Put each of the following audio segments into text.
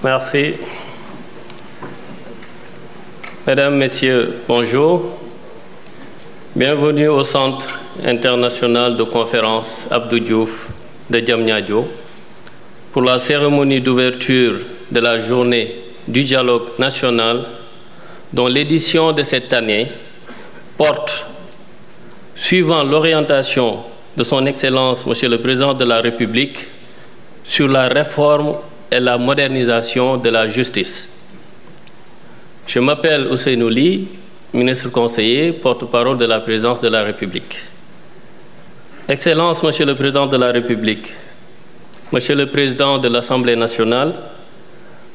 Merci. Mesdames, Messieurs, bonjour. Bienvenue au Centre international de conférence Abdou Diouf de Diamniadio pour la cérémonie d'ouverture de la journée du dialogue national dont l'édition de cette année porte, suivant l'orientation de son Excellence, Monsieur le Président de la République, sur la réforme et la modernisation de la justice. Je m'appelle Ousseynou Ly, ministre conseiller, porte-parole de la Présidence de la République. Excellence, Monsieur le Président de la République, Monsieur le Président de l'Assemblée nationale,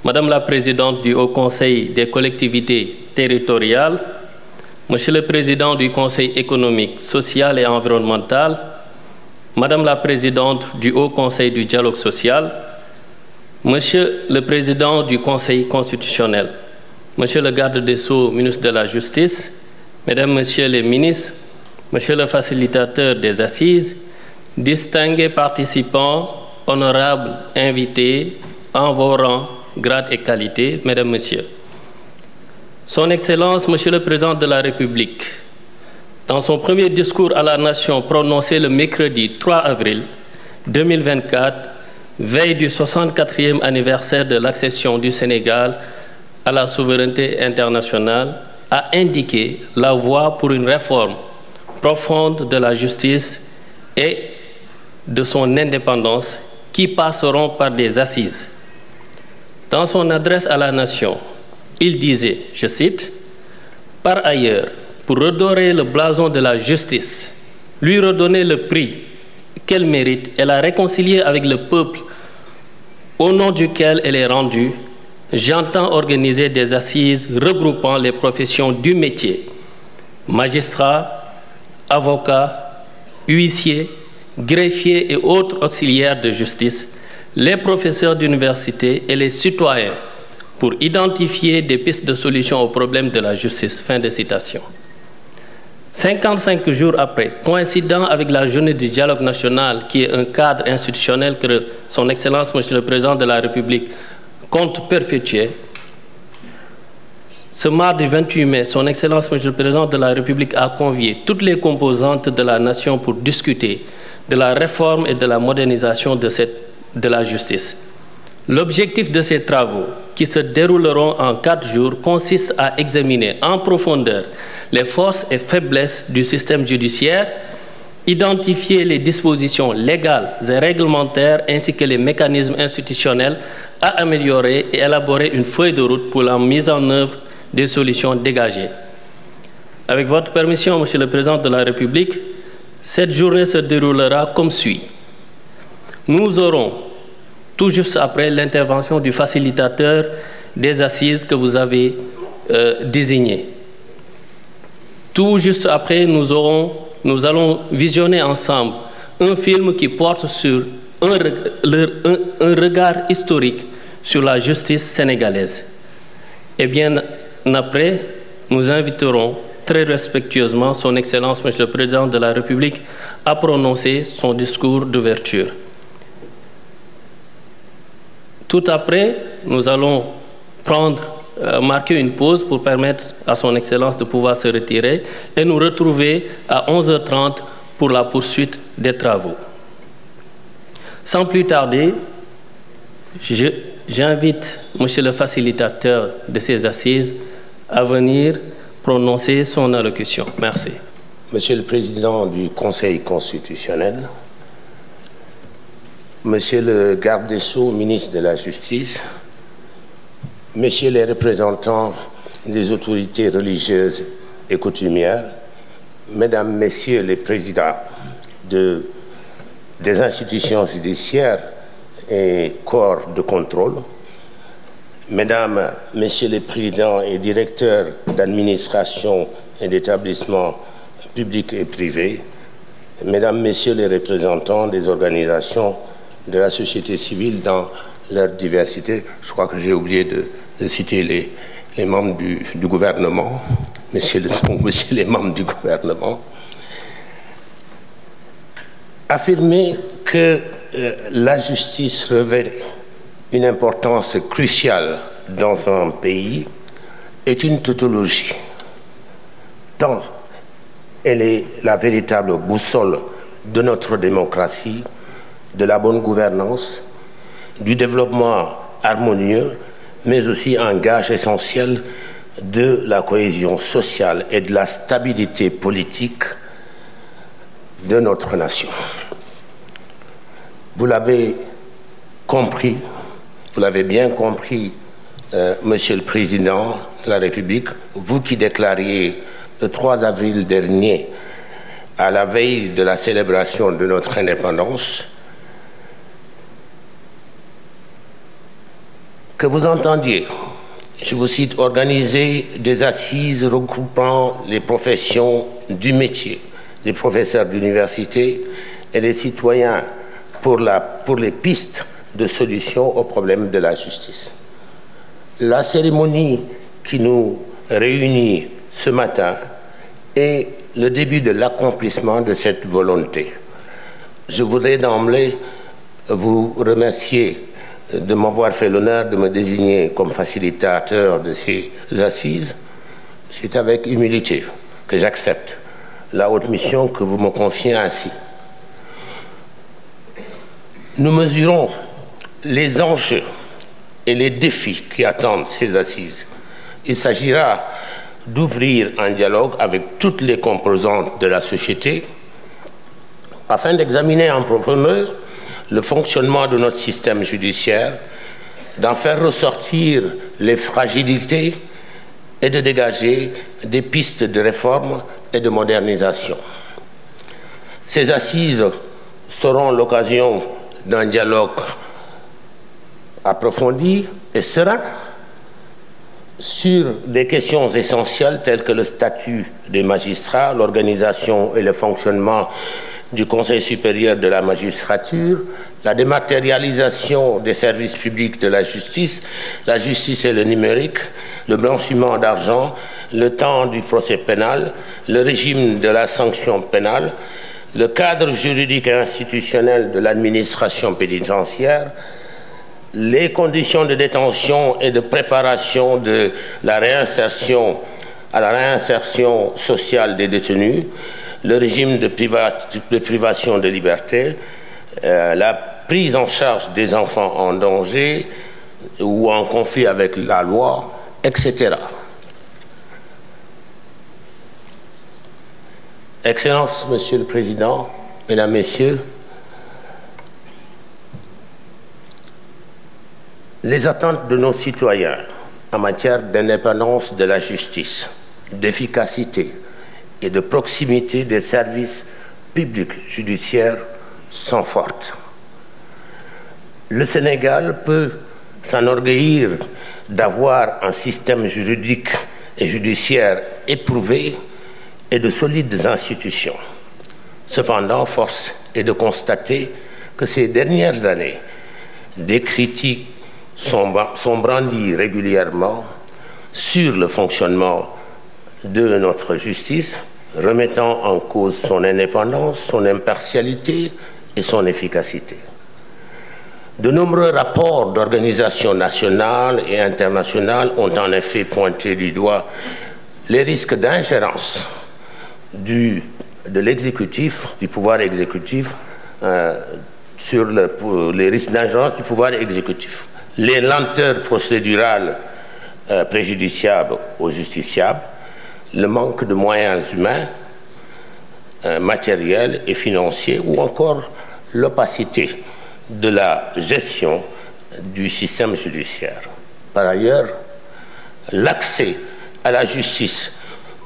Madame la Présidente du Haut Conseil des collectivités territoriales, Monsieur le Président du Conseil économique, social et environnemental, Madame la Présidente du Haut Conseil du dialogue social, Monsieur le Président du Conseil constitutionnel, Monsieur le Garde des Sceaux, ministre de la Justice, Mesdames, Messieurs les ministres, Monsieur le facilitateur des assises, distingués participants, honorables invités, en vos rangs, grades et qualités, Mesdames, Messieurs. Son Excellence, Monsieur le Président de la République, dans son premier discours à la Nation prononcé le mercredi 3 avril 2024, veille du 64e anniversaire de l'accession du Sénégal à la souveraineté internationale, a indiqué la voie pour une réforme profonde de la justice et de son indépendance qui passeront par des assises. Dans son adresse à la Nation, il disait, je cite, « Par ailleurs, pour redorer le blason de la justice, lui redonner le prix qu'elle mérite et la réconcilier avec le peuple au nom duquel elle est rendue, j'entends organiser des assises regroupant les professions du métier, magistrats, avocats, huissiers, greffiers et autres auxiliaires de justice, les professeurs d'université et les citoyens pour identifier des pistes de solution aux problèmes de la justice. » Fin de citation. 55 jours après, coïncidant avec la journée du dialogue national, qui est un cadre institutionnel que son Excellence, Monsieur le Président de la République, compte perpétuer, ce mardi 28 mai, son Excellence, Monsieur le Président de la République, a convié toutes les composantes de la nation pour discuter de la réforme et de la modernisation de la justice. L'objectif de ces travaux, qui se dérouleront en 4 jours, consiste à examiner en profondeur les forces et faiblesses du système judiciaire, identifier les dispositions légales et réglementaires ainsi que les mécanismes institutionnels à améliorer et élaborer une feuille de route pour la mise en œuvre des solutions dégagées. Avec votre permission, Monsieur le Président de la République, cette journée se déroulera comme suit. Nous aurons, tout juste après l'intervention du facilitateur des assises que vous avez désigné. Tout juste après, nous allons visionner ensemble un film qui porte sur un regard historique sur la justice sénégalaise. Et bien après, nous inviterons très respectueusement son Excellence, Monsieur le Président de la République, à prononcer son discours d'ouverture. Tout après, nous allons marquer une pause pour permettre à son Excellence de pouvoir se retirer et nous retrouver à 11h30 pour la poursuite des travaux. Sans plus tarder, j'invite Monsieur le facilitateur de ces assises à venir prononcer son allocution. Merci. Monsieur le Président du Conseil constitutionnel, Monsieur le Garde des Sceaux, ministre de la Justice, Messieurs les représentants des autorités religieuses et coutumières, Mesdames, Messieurs les présidents des institutions judiciaires et corps de contrôle, Mesdames, Messieurs les présidents et directeurs d'administration et d'établissements publics et privés, Mesdames, Messieurs les représentants des organisations de la société civile dans leur diversité. Je crois que j'ai oublié de citer les membres du gouvernement, messieurs les membres du gouvernement. Affirmer que la justice revêt une importance cruciale dans un pays est une tautologie, tant elle est la véritable boussole de notre démocratie, de la bonne gouvernance, du développement harmonieux, mais aussi un gage essentiel de la cohésion sociale et de la stabilité politique de notre nation. Vous l'avez compris, vous l'avez bien compris, Monsieur le Président de la République, vous qui déclariez le 3 avril dernier, à la veille de la célébration de notre indépendance, que vous entendiez, je vous cite, organiser des assises regroupant les professions du métier, les professeurs d'université et les citoyens pour les pistes de solutions aux problèmes de la justice. La cérémonie qui nous réunit ce matin est le début de l'accomplissement de cette volonté. Je voudrais d'emblée vous remercier de m'avoir fait l'honneur de me désigner comme facilitateur de ces assises. C'est avec humilité que j'accepte la haute mission que vous me confiez ainsi. Nous mesurons les enjeux et les défis qui attendent ces assises. Il s'agira d'ouvrir un dialogue avec toutes les composantes de la société afin d'examiner en profondeur le fonctionnement de notre système judiciaire, d'en faire ressortir les fragilités et de dégager des pistes de réforme et de modernisation. Ces assises seront l'occasion d'un dialogue approfondi et serein sur des questions essentielles telles que le statut des magistrats, l'organisation et le fonctionnement du Conseil supérieur de la magistrature, la dématérialisation des services publics de la justice et le numérique, le blanchiment d'argent, le temps du procès pénal, le régime de la sanction pénale, le cadre juridique et institutionnel de l'administration pénitentiaire, les conditions de détention et de préparation de la réinsertion à la réinsertion sociale des détenus, le régime de privation de liberté, la prise en charge des enfants en danger ou en conflit avec la loi, etc. Excellences, Monsieur le Président, Mesdames, Messieurs, les attentes de nos citoyens en matière d'indépendance de la justice, d'efficacité et de proximité des services publics judiciaires sont fortes. Le Sénégal peut s'enorgueillir d'avoir un système juridique et judiciaire éprouvé et de solides institutions. Cependant, force est de constater que ces dernières années, des critiques sont brandies régulièrement sur le fonctionnement de notre justice, remettant en cause son indépendance, son impartialité et son efficacité. De nombreux rapports d'organisations nationales et internationales ont en effet pointé du doigt les risques d'ingérence de l'exécutif, du pouvoir exécutif, sur les risques d'ingérence du pouvoir exécutif, les lenteurs procédurales préjudiciables aux justiciables, le manque de moyens humains, matériels et financiers, ou encore l'opacité de la gestion du système judiciaire. Par ailleurs, l'accès à la justice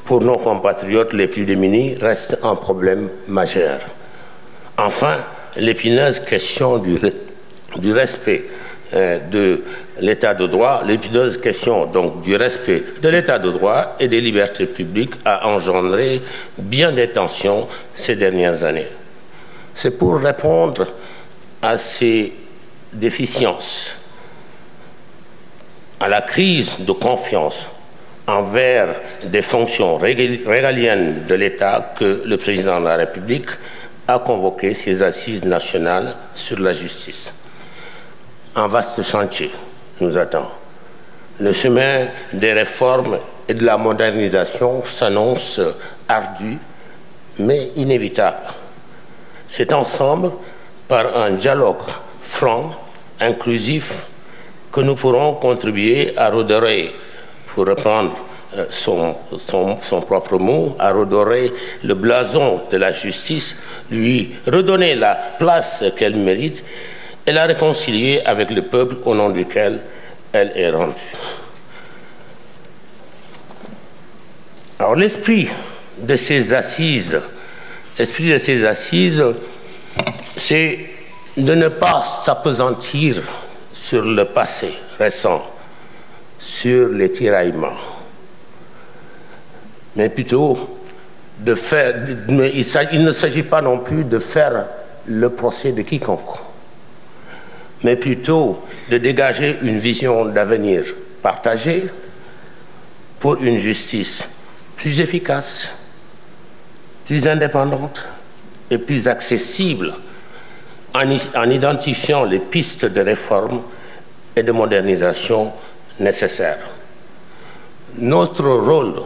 pour nos compatriotes les plus démunis reste un problème majeur. Enfin, l'épineuse question du respect de l'état de droit, l'épineuse question donc du respect de l'état de droit et des libertés publiques a engendré bien des tensions ces dernières années. C'est pour répondre à ces déficiences, à la crise de confiance envers des fonctions régaliennes de l'État que le président de la République a convoqué ces assises nationales sur la justice. un vaste chantier nous attend. Le chemin des réformes et de la modernisation s'annonce ardu, mais inévitable. C'est ensemble, par un dialogue franc, inclusif, que nous pourrons contribuer à redorer, pour reprendre son propre mot, à redorer le blason de la justice, lui redonner la place qu'elle mérite et la réconcilier avec le peuple au nom duquel elle est rendue. Alors l'esprit de ces assises, c'est de ne pas s'appesantir sur le passé récent, sur les tiraillements, mais plutôt de faire, il ne s'agit pas non plus de faire le procès de quiconque, mais plutôt de dégager une vision d'avenir partagée pour une justice plus efficace, plus indépendante et plus accessible en identifiant les pistes de réforme et de modernisation nécessaires. Notre rôle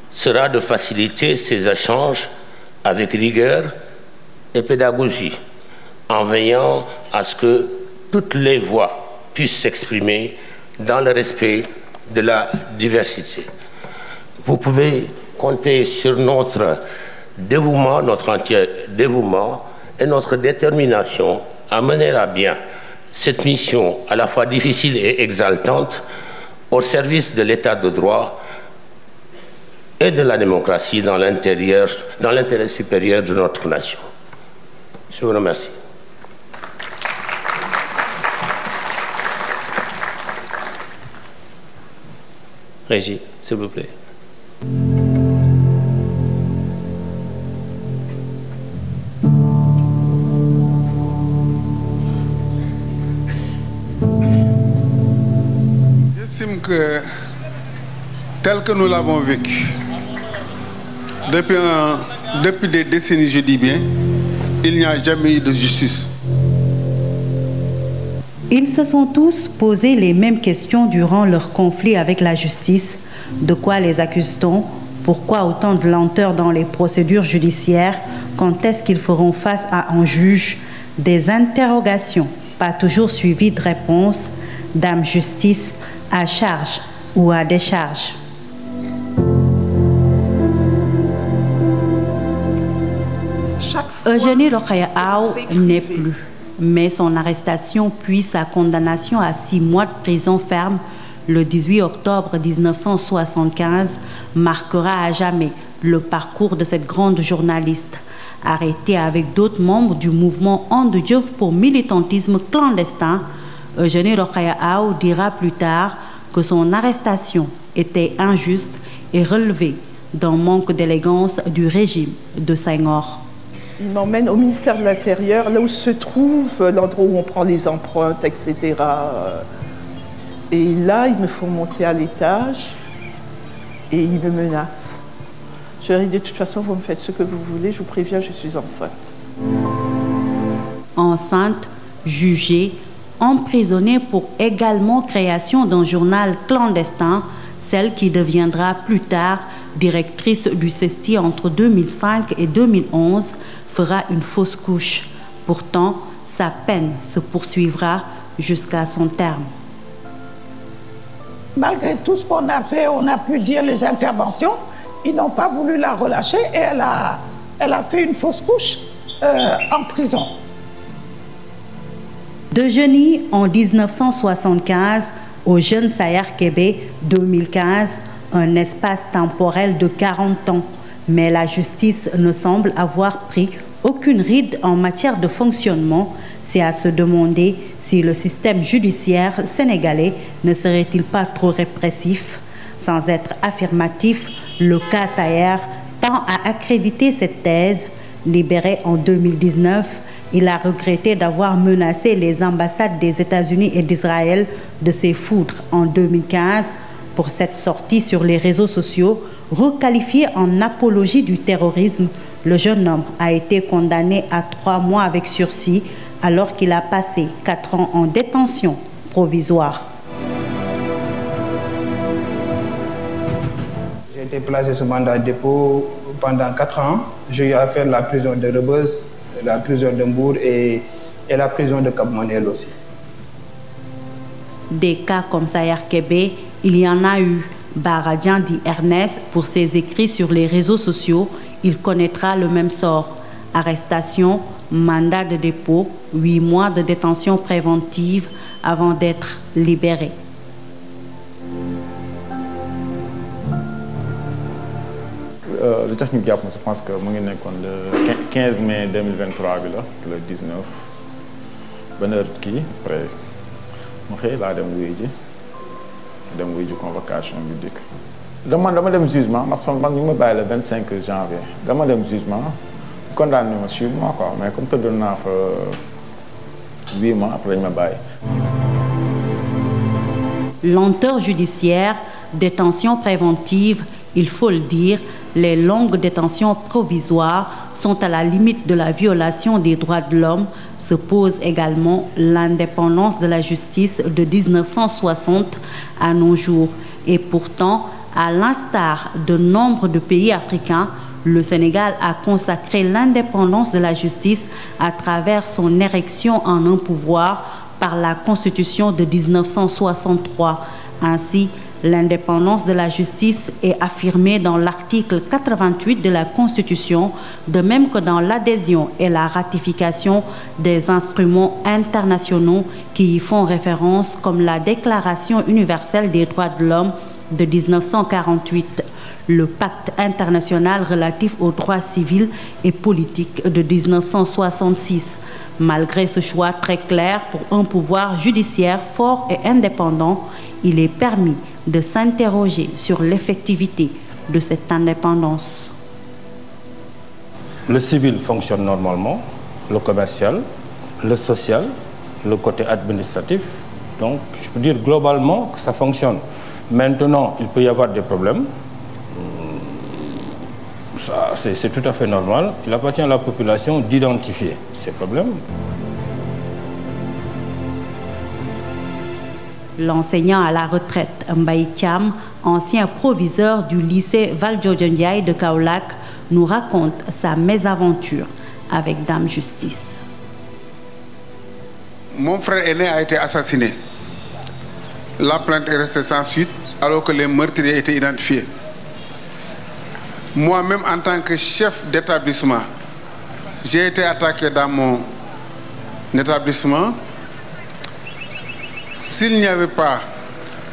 sera de faciliter ces échanges avec rigueur et pédagogie, en veillant à ce que toutes les voix puissent s'exprimer dans le respect de la diversité. Vous pouvez compter sur notre dévouement, notre entier dévouement et notre détermination à mener à bien cette mission à la fois difficile et exaltante au service de l'état de droit et de la démocratie dans l'intérêt supérieur de notre nation. Je vous remercie. Régie, s'il vous plaît. J'estime que, tel que nous l'avons vécu, depuis des décennies, je dis bien, il n'y a jamais eu de justice. Ils se sont tous posé les mêmes questions durant leur conflit avec la justice. De quoi les accuse-t-on? Pourquoi autant de lenteur dans les procédures judiciaires? Quand est-ce qu'ils feront face à un juge? Des interrogations, pas toujours suivies de réponses. Dame justice, à charge ou à décharge? Eugénie Rokhaya Aw n'est plus, mais son arrestation puis sa condamnation à 6 mois de prison ferme le 18 octobre 1975 marquera à jamais le parcours de cette grande journaliste. Arrêtée avec d'autres membres du mouvement And Diouf pour militantisme clandestin, Eugénie Rokhaya Aw dira plus tard que son arrestation était injuste et relevée d'un manque d'élégance du régime de Senghor. Il m'emmène au ministère de l'Intérieur, là où se trouve l'endroit où on prend les empreintes, etc. Et là, il me faut monter à l'étage et il me menace. Je leur dis, de toute façon, vous me faites ce que vous voulez, je vous préviens, je suis enceinte. Enceinte, jugée, emprisonnée pour également création d'un journal clandestin, celle qui deviendra plus tard directrice du CESTI entre 2005 et 2011, fera une fausse couche. Pourtant, sa peine se poursuivra jusqu'à son terme. Malgré tout ce qu'on a fait, on a pu dire les interventions, ils n'ont pas voulu la relâcher et elle a fait une fausse couche en prison. D'Eugénie en 1975 au Jeune Sayar Kébé 2015, un espace temporel de 40 ans. Mais la justice ne semble avoir pris aucune ride en matière de fonctionnement. C'est à se demander si le système judiciaire sénégalais ne serait-il pas trop répressif. Sans être affirmatif, le cas Sayer tend à accréditer cette thèse. Libéré en 2019, il a regretté d'avoir menacé les ambassades des États-Unis et d'Israël de ses foudres en 2015. Pour cette sortie sur les réseaux sociaux, requalifiée en apologie du terrorisme, le jeune homme a été condamné à 3 mois avec sursis, alors qu'il a passé 4 ans en détention provisoire. J'ai été placé sous mandat de dépôt pendant 4 ans. J'ai eu à faire la prison de Rebeuss, la prison de Mbour et la prison de Cap-Manuel aussi. Des cas comme Sayar Kébé, il y en a eu. Baradjan dit Ernest, pour ses écrits sur les réseaux sociaux, il connaîtra le même sort. Arrestation, mandat de dépôt, 8 mois de détention préventive avant d'être libéré. Le technique je pense que le 15 mai 2023 le 19 bonne heure qui après mu xëy laa dem wuy ji convocation bi dikk dama dem jugement parce que man ñu ma bàyyi le 25 janvier dama dem jugement condamné ma 6 mois quoi, mais comme tëddoon naa fa 8 mois après dañ ma bàyyi. Lenteur judiciaire, détention préventive, il faut le dire, les longues détentions provisoires sont à la limite de la violation des droits de l'homme. Se pose également l'indépendance de la justice de 1960 à nos jours. Et pourtant, à l'instar de nombre de pays africains, le Sénégal a consacré l'indépendance de la justice à travers son érection en un pouvoir par la Constitution de 1963. Ainsi, l'indépendance de la justice est affirmée dans l'article 88 de la Constitution, de même que dans l'adhésion et la ratification des instruments internationaux qui y font référence, comme la Déclaration universelle des droits de l'homme de 1948, le Pacte international relatif aux droits civils et politiques de 1966. Malgré ce choix très clair pour un pouvoir judiciaire fort et indépendant, il est permis de s'interroger sur l'effectivité de cette indépendance. Le civil fonctionne normalement, le commercial, le social, le côté administratif. Donc, je peux dire globalement que ça fonctionne. Maintenant, il peut y avoir des problèmes. C'est tout à fait normal. Il appartient à la population d'identifier ces problèmes. L'enseignant à la retraite Mbaye Thiam, ancien proviseur du lycée Valdiodio Ndiaye de Kaolack, nous raconte sa mésaventure avec Dame Justice. Mon frère aîné a été assassiné. La plainte est restée sans suite alors que les meurtriers étaient identifiés. Moi-même, en tant que chef d'établissement, j'ai été attaqué dans mon établissement. S'il n'y avait pas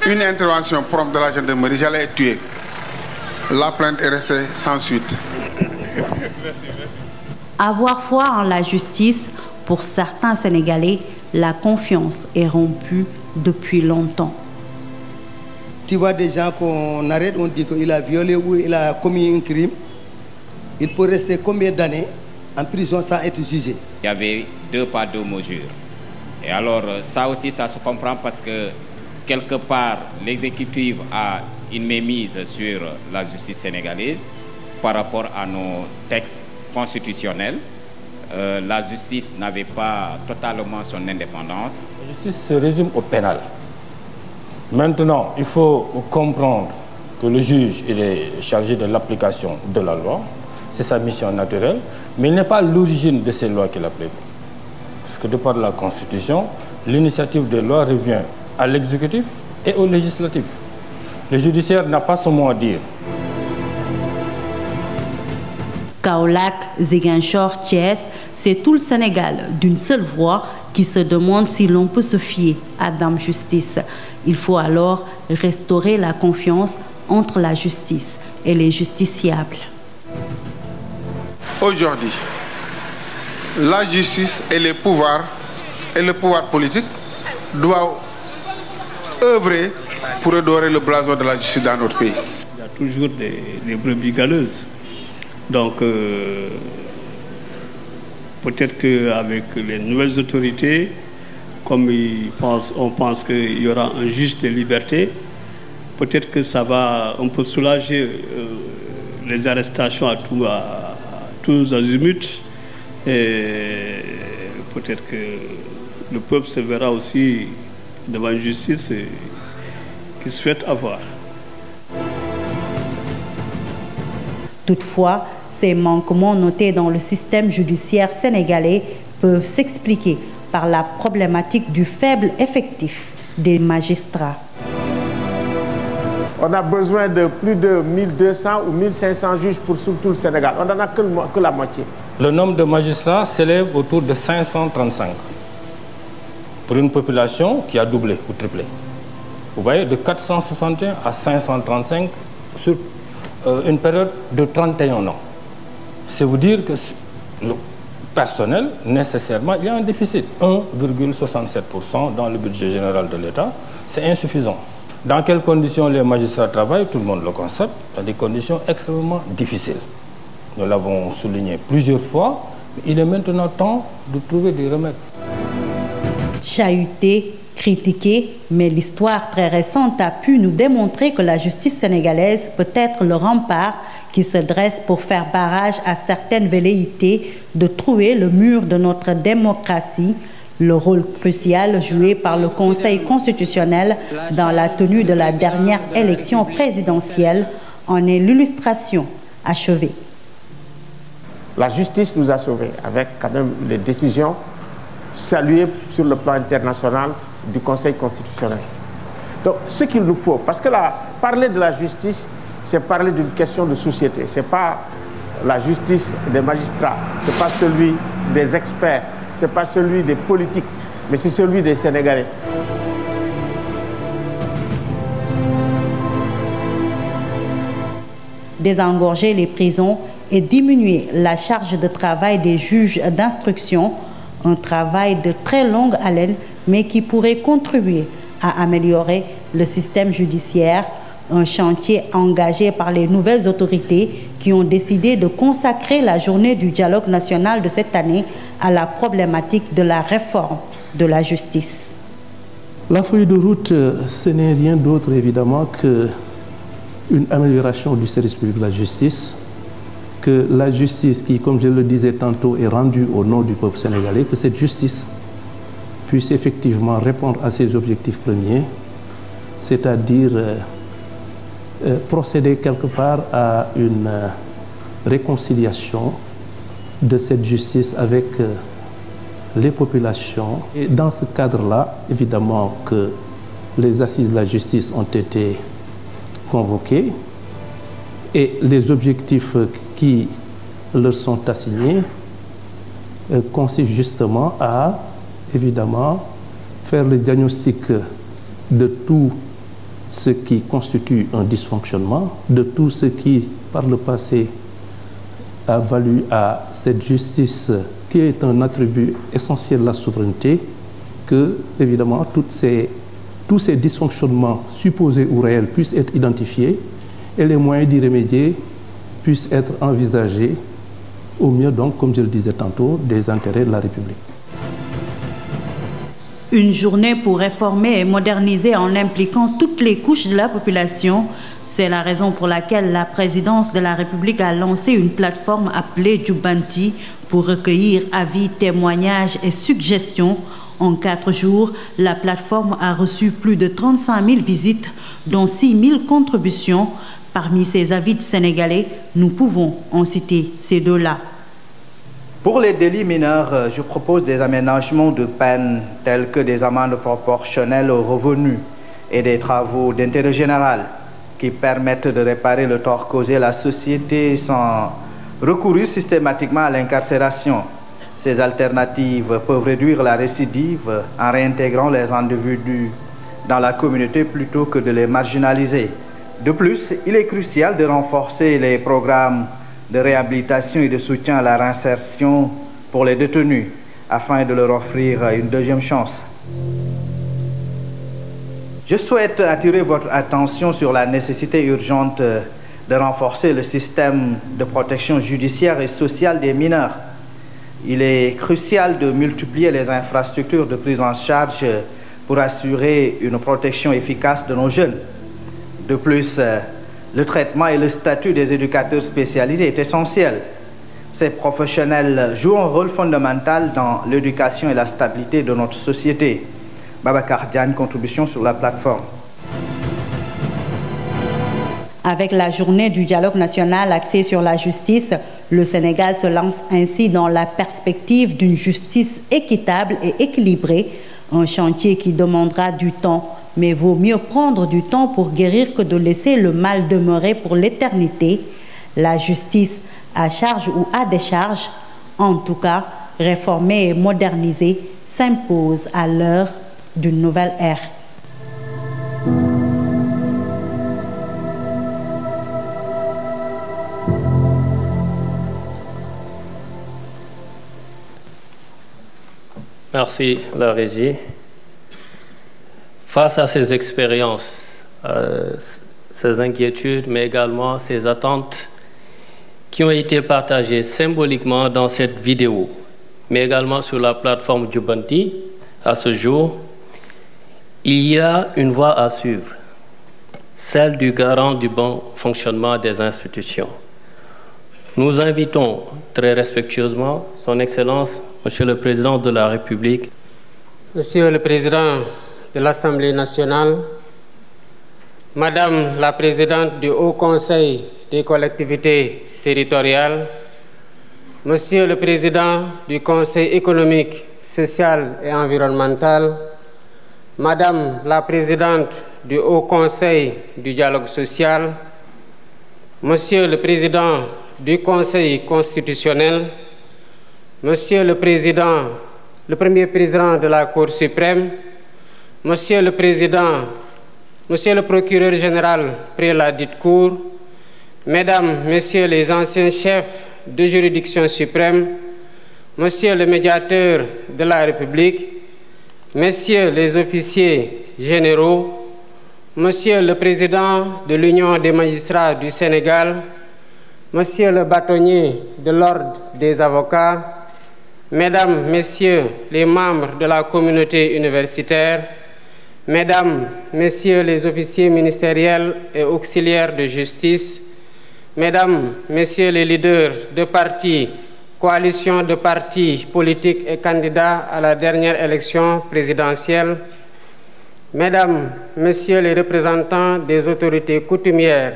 une intervention prompte de la gendarmerie, j'allais être tué. La plainte est restée sans suite. Avoir foi en la justice, pour certains Sénégalais, la confiance est rompue depuis longtemps. Tu vois des gens qu'on arrête, on dit qu'il a violé ou il a commis un crime. Il peut rester combien d'années en prison sans être jugé? Il y avait 2 pas 2 mesures. Et alors ça aussi, ça se comprend parce que quelque part, l'exécutif a une mainmise sur la justice sénégalaise par rapport à nos textes constitutionnels. La justice n'avait pas totalement son indépendance. La justice se résume au pénal. Maintenant, il faut comprendre que le juge il est chargé de l'application de la loi. C'est sa mission naturelle, mais il n'est pas l'origine de ces lois qu'il applique. Parce que de par la Constitution, l'initiative des lois revient à l'exécutif et au législatif. Le judiciaire n'a pas son mot à dire. Kaolack, Ziguinchor, Thiès, c'est tout le Sénégal d'une seule voix qui se demande si l'on peut se fier à Dame Justice. Il faut alors restaurer la confiance entre la justice et les justiciables. Aujourd'hui, la justice et le pouvoir politique doivent œuvrer pour redorer le blason de la justice dans notre pays. Il y a toujours des brebis galeuses. Donc, peut-être qu'avec les nouvelles autorités, comme on pense qu'il y aura un juge de liberté, peut-être que ça va un peu soulager les arrestations à tous azimuts. Et peut-être que le peuple se verra aussi devant une justice qu'il souhaite avoir. Toutefois, ces manquements notés dans le système judiciaire sénégalais peuvent s'expliquer par la problématique du faible effectif des magistrats. On a besoin de plus de 1200 ou 1500 juges pour tout le Sénégal. On n'en a que la moitié. Le nombre de magistrats s'élève autour de 535 pour une population qui a doublé ou triplé. Vous voyez, de 461 à 535 sur une période de 31 ans. C'est vous dire que le personnel, nécessairement, il y a un déficit. 1,67% dans le budget général de l'État, c'est insuffisant. Dans quelles conditions les magistrats travaillent, tout le monde le constate, dans des conditions extrêmement difficiles. Nous l'avons souligné plusieurs fois, mais il est maintenant temps de trouver des remèdes. Chahuté, critiqué, mais l'histoire très récente a pu nous démontrer que la justice sénégalaise peut être le rempart qui se dresse pour faire barrage à certaines velléités de trouer le mur de notre démocratie. Le rôle crucial joué par le Conseil constitutionnel dans la tenue de la dernière élection présidentielle en est l'illustration achevée. La justice nous a sauvés avec quand même les décisions saluées sur le plan international du Conseil constitutionnel. Donc ce qu'il nous faut, parce que là, parler de la justice, c'est parler d'une question de société. Ce n'est pas la justice des magistrats, ce n'est pas celui des experts, ce n'est pas celui des politiques, mais c'est celui des Sénégalais. Désengorger les prisons et diminuer la charge de travail des juges d'instruction, un travail de très longue haleine, mais qui pourrait contribuer à améliorer le système judiciaire, un chantier engagé par les nouvelles autorités qui ont décidé de consacrer la journée du dialogue national de cette année à la problématique de la réforme de la justice. La feuille de route, ce n'est rien d'autre évidemment qu'une amélioration du service public de la justice, que la justice qui, comme je le disais tantôt, est rendue au nom du peuple sénégalais, que cette justice puisse effectivement répondre à ses objectifs premiers, c'est-à-dire procéder quelque part à une réconciliation de cette justice avec les populations. Et dans ce cadre-là, évidemment que les assises de la justice ont été convoquées et les objectifs qui leur sont assignés consistent justement à, évidemment, faire le diagnostic de tout ce qui constitue un dysfonctionnement, de tout ce qui, par le passé, a valu à cette justice, qui est un attribut essentiel de la souveraineté, que, évidemment, tous ces dysfonctionnements supposés ou réels puissent être identifiés et les moyens d'y remédier puissent être envisagés au mieux, donc, comme je le disais tantôt, des intérêts de la République. Une journée pour réformer et moderniser en impliquant toutes les couches de la population. C'est la raison pour laquelle la présidence de la République a lancé une plateforme appelée Jubanti pour recueillir avis, témoignages et suggestions. En 4 jours, la plateforme a reçu plus de 35 000 visites, dont 6 000 contributions. Parmi ces avis de Sénégalais, nous pouvons en citer ces deux-là. Pour les délits mineurs, je propose des aménagements de peine tels que des amendes proportionnelles aux revenus et des travaux d'intérêt général qui permettent de réparer le tort causé à la société sans recourir systématiquement à l'incarcération. Ces alternatives peuvent réduire la récidive en réintégrant les individus dans la communauté plutôt que de les marginaliser. De plus, il est crucial de renforcer les programmes de réhabilitation et de soutien à la réinsertion pour les détenus afin de leur offrir une deuxième chance. Je souhaite attirer votre attention sur la nécessité urgente de renforcer le système de protection judiciaire et sociale des mineurs. Il est crucial de multiplier les infrastructures de prise en charge pour assurer une protection efficace de nos jeunes. De plus, le traitement et le statut des éducateurs spécialisés est essentiel. Ces professionnels jouent un rôle fondamental dans l'éducation et la stabilité de notre société. Babacar Diagne, contribution sur la plateforme. Avec la journée du dialogue national axée sur la justice, le Sénégal se lance ainsi dans la perspective d'une justice équitable et équilibrée, un chantier qui demandera du temps. Mais vaut mieux prendre du temps pour guérir que de laisser le mal demeurer pour l'éternité. La justice, à charge ou à décharge, en tout cas, réformée et modernisée, s'impose à l'heure d'une nouvelle ère. Merci, la régie. Face à ces expériences, ces inquiétudes, mais également ces attentes qui ont été partagées symboliquement dans cette vidéo, mais également sur la plateforme Jubanti, à ce jour, il y a une voie à suivre, celle du garant du bon fonctionnement des institutions. Nous invitons très respectueusement Son Excellence, Monsieur le Président de la République. Monsieur le Président de l'Assemblée nationale, Madame la Présidente du Haut Conseil des collectivités territoriales, Monsieur le Président du Conseil économique, social et environnemental, Madame la Présidente du Haut Conseil du dialogue social, Monsieur le Président du Conseil constitutionnel, Monsieur le Président, le Premier Président de la Cour suprême, Monsieur le Président, Monsieur le Procureur général près la dite Cour, Mesdames, Messieurs les anciens chefs de juridiction suprême, Monsieur le Médiateur de la République, Messieurs les officiers généraux, Monsieur le Président de l'Union des magistrats du Sénégal, Monsieur le bâtonnier de l'Ordre des avocats, Mesdames, Messieurs les membres de la communauté universitaire, Mesdames, Messieurs les officiers ministériels et auxiliaires de justice, Mesdames, Messieurs les leaders de partis, coalitions de partis politiques et candidats à la dernière élection présidentielle, Mesdames, Messieurs les représentants des autorités coutumières,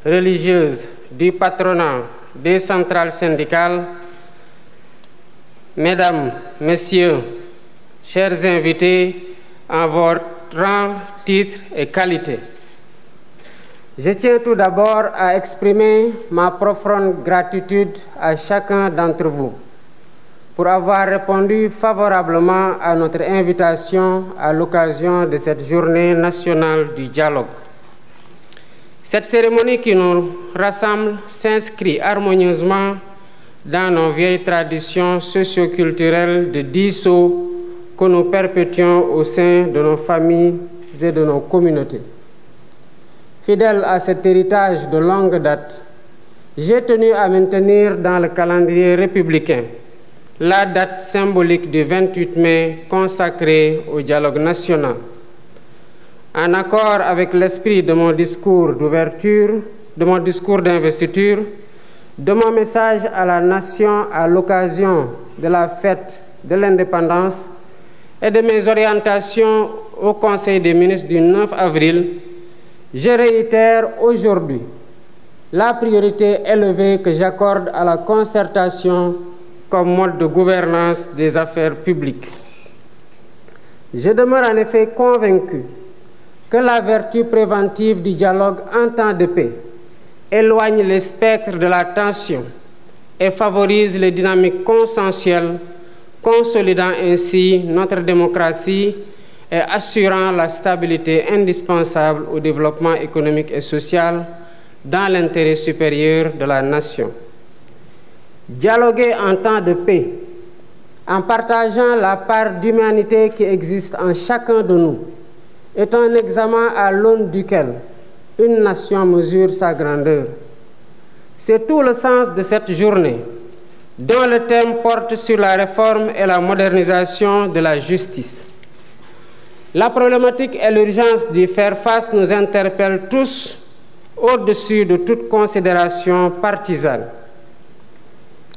religieuses, du patronat, des centrales syndicales, Mesdames, Messieurs, chers invités, en votre rang, titre et qualité. Je tiens tout d'abord à exprimer ma profonde gratitude à chacun d'entre vous pour avoir répondu favorablement à notre invitation à l'occasion de cette journée nationale du dialogue. Cette cérémonie qui nous rassemble s'inscrit harmonieusement dans nos vieilles traditions socio-culturelles de dialogue que nous perpétuons au sein de nos familles et de nos communautés. Fidèle à cet héritage de longue date, j'ai tenu à maintenir dans le calendrier républicain la date symbolique du 28 mai consacrée au dialogue national. En accord avec l'esprit de mon discours d'ouverture, de mon discours d'investiture, de mon message à la nation à l'occasion de la fête de l'indépendance et de mes orientations au Conseil des ministres du 9 avril, je réitère aujourd'hui la priorité élevée que j'accorde à la concertation comme mode de gouvernance des affaires publiques. Je demeure en effet convaincu que la vertu préventive du dialogue en temps de paix éloigne les spectres de la tension et favorise les dynamiques consensuelles, consolidant ainsi notre démocratie et assurant la stabilité indispensable au développement économique et social dans l'intérêt supérieur de la nation. Dialoguer en temps de paix, en partageant la part d'humanité qui existe en chacun de nous, est un examen à l'aune duquel une nation mesure sa grandeur. C'est tout le sens de cette journée, dont le thème porte sur la réforme et la modernisation de la justice. La problématique et l'urgence d'y faire face nous interpellent tous au-dessus de toute considération partisane.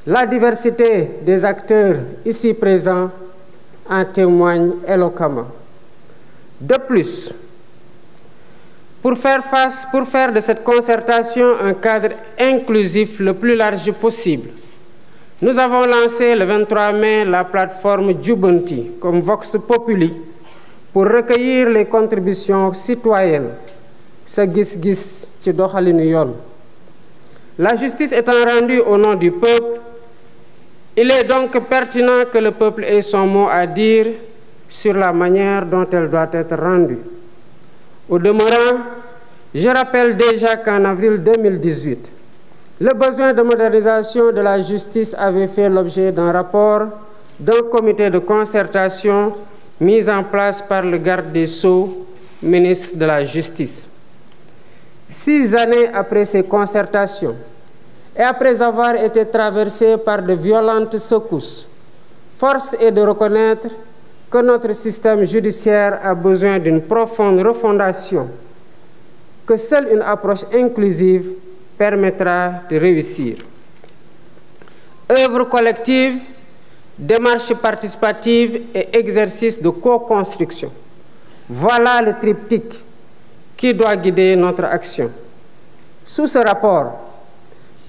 La diversité des acteurs ici présents en témoigne éloquemment. De plus, pour faire de cette concertation un cadre inclusif le plus large possible, nous avons lancé le 23 mai la plateforme Jubanti comme Vox Populi pour recueillir les contributions citoyennes. La justice étant rendue au nom du peuple, il est donc pertinent que le peuple ait son mot à dire sur la manière dont elle doit être rendue. Au demeurant, je rappelle déjà qu'en avril 2018, le besoin de modernisation de la justice avait fait l'objet d'un rapport d'un comité de concertation mis en place par le garde des Sceaux, ministre de la Justice. 6 années après ces concertations, et après avoir été traversé par de violentes secousses, force est de reconnaître que notre système judiciaire a besoin d'une profonde refondation, que seule une approche inclusive permettra de réussir. Œuvre collective, démarche participative et exercice de co-construction. Voilà le triptyque qui doit guider notre action. Sous ce rapport,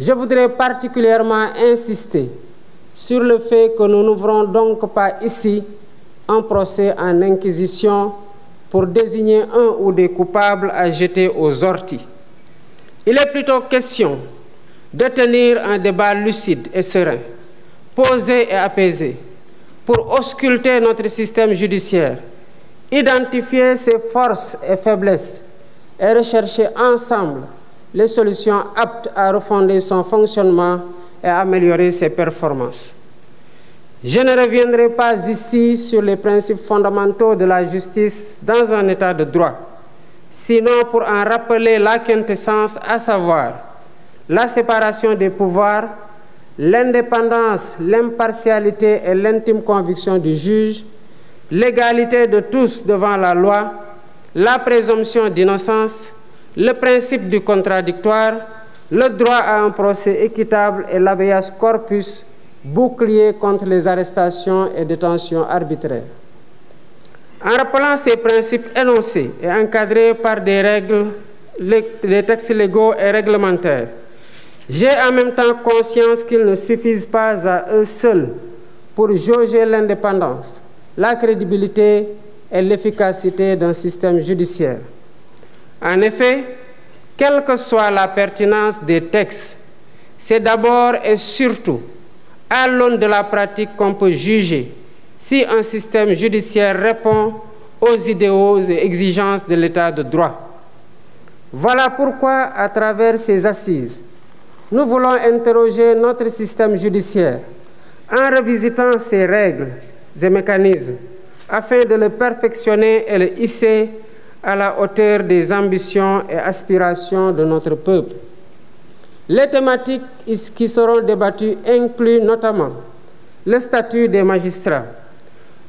je voudrais particulièrement insister sur le fait que nous n'ouvrons donc pas ici un procès en inquisition pour désigner un ou des coupables à jeter aux orties. Il est plutôt question de tenir un débat lucide et serein, posé et apaisé, pour ausculter notre système judiciaire, identifier ses forces et faiblesses et rechercher ensemble les solutions aptes à refonder son fonctionnement et à améliorer ses performances. Je ne reviendrai pas ici sur les principes fondamentaux de la justice dans un état de droit, sinon pour en rappeler la quintessence, à savoir la séparation des pouvoirs, l'indépendance, l'impartialité et l'intime conviction du juge, l'égalité de tous devant la loi, la présomption d'innocence, le principe du contradictoire, le droit à un procès équitable et l'habeas corpus, bouclier contre les arrestations et détentions arbitraires. En rappelant ces principes énoncés et encadrés par des règles, des textes légaux et réglementaires, j'ai en même temps conscience qu'ils ne suffisent pas à eux seuls pour jauger l'indépendance, la crédibilité et l'efficacité d'un système judiciaire. En effet, quelle que soit la pertinence des textes, c'est d'abord et surtout à l'aune de la pratique qu'on peut juger si un système judiciaire répond aux idéaux et exigences de l'état de droit. Voilà pourquoi, à travers ces assises, nous voulons interroger notre système judiciaire en revisitant ses règles et mécanismes afin de le perfectionner et le hisser à la hauteur des ambitions et aspirations de notre peuple. Les thématiques qui seront débattues incluent notamment le statut des magistrats,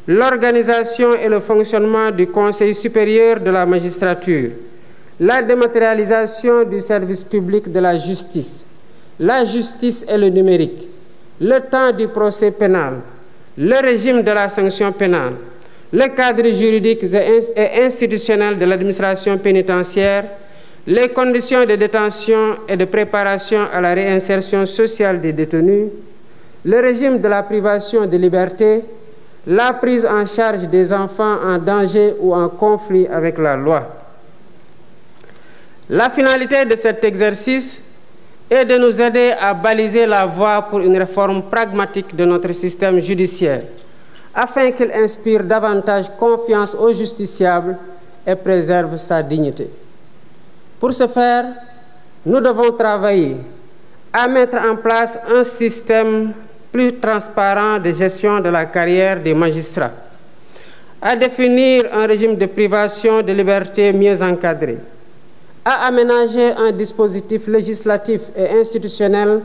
l'organisation et le fonctionnement du Conseil supérieur de la magistrature, la dématérialisation du service public de la justice et le numérique, le temps du procès pénal, le régime de la sanction pénale, le cadre juridique et institutionnel de l'administration pénitentiaire, les conditions de détention et de préparation à la réinsertion sociale des détenus, le régime de la privation de liberté, la prise en charge des enfants en danger ou en conflit avec la loi. La finalité de cet exercice est de nous aider à baliser la voie pour une réforme pragmatique de notre système judiciaire, afin qu'il inspire davantage confiance aux justiciables et préserve sa dignité. Pour ce faire, nous devons travailler à mettre en place un système plus transparent de gestion de la carrière des magistrats, à définir un régime de privation de liberté mieux encadré, à aménager un dispositif législatif et institutionnel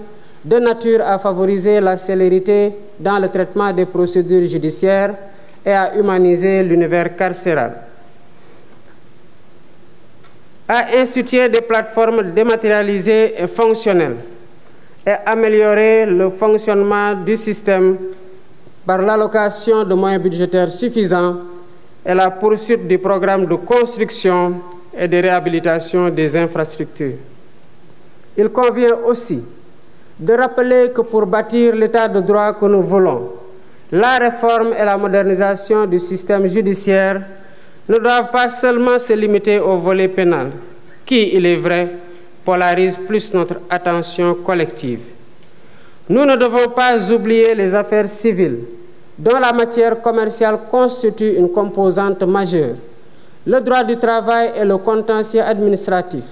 de nature à favoriser la célérité dans le traitement des procédures judiciaires et à humaniser l'univers carcéral, à instituer des plateformes dématérialisées et fonctionnelles, et améliorer le fonctionnement du système par l'allocation de moyens budgétaires suffisants et la poursuite du programme de construction et de réhabilitation des infrastructures. Il convient aussi de rappeler que pour bâtir l'état de droit que nous voulons, la réforme et la modernisation du système judiciaire ne doivent pas seulement se limiter au volet pénal, qui, il est vrai, polarise plus notre attention collective. Nous ne devons pas oublier les affaires civiles, dont la matière commerciale constitue une composante majeure, le droit du travail et le contentieux administratif,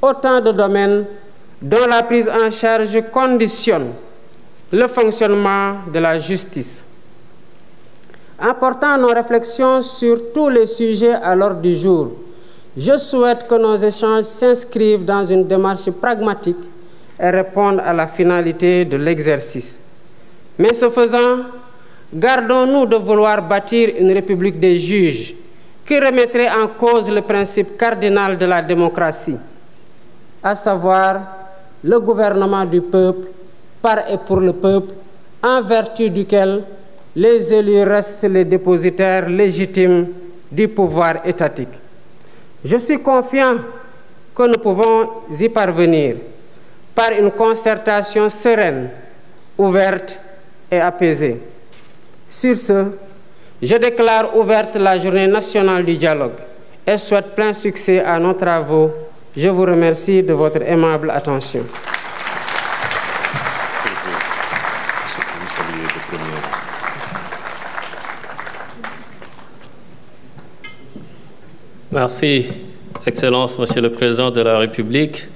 autant de domaines dont la prise en charge conditionne le fonctionnement de la justice. En portant nos réflexions sur tous les sujets à l'ordre du jour, je souhaite que nos échanges s'inscrivent dans une démarche pragmatique et répondent à la finalité de l'exercice. Mais ce faisant, gardons-nous de vouloir bâtir une république des juges qui remettrait en cause le principe cardinal de la démocratie, à savoir le gouvernement du peuple, par et pour le peuple, en vertu duquel les élus restent les dépositaires légitimes du pouvoir étatique. Je suis confiant que nous pouvons y parvenir par une concertation sereine, ouverte et apaisée. Sur ce, je déclare ouverte la journée nationale du dialogue et souhaite plein succès à nos travaux. Je vous remercie de votre aimable attention. Merci, Excellence, Monsieur le Président de la République.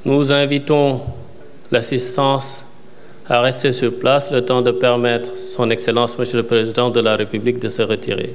Nous invitons l'assistance à rester sur place le temps de permettre son Excellence, Monsieur le Président de la République, de se retirer.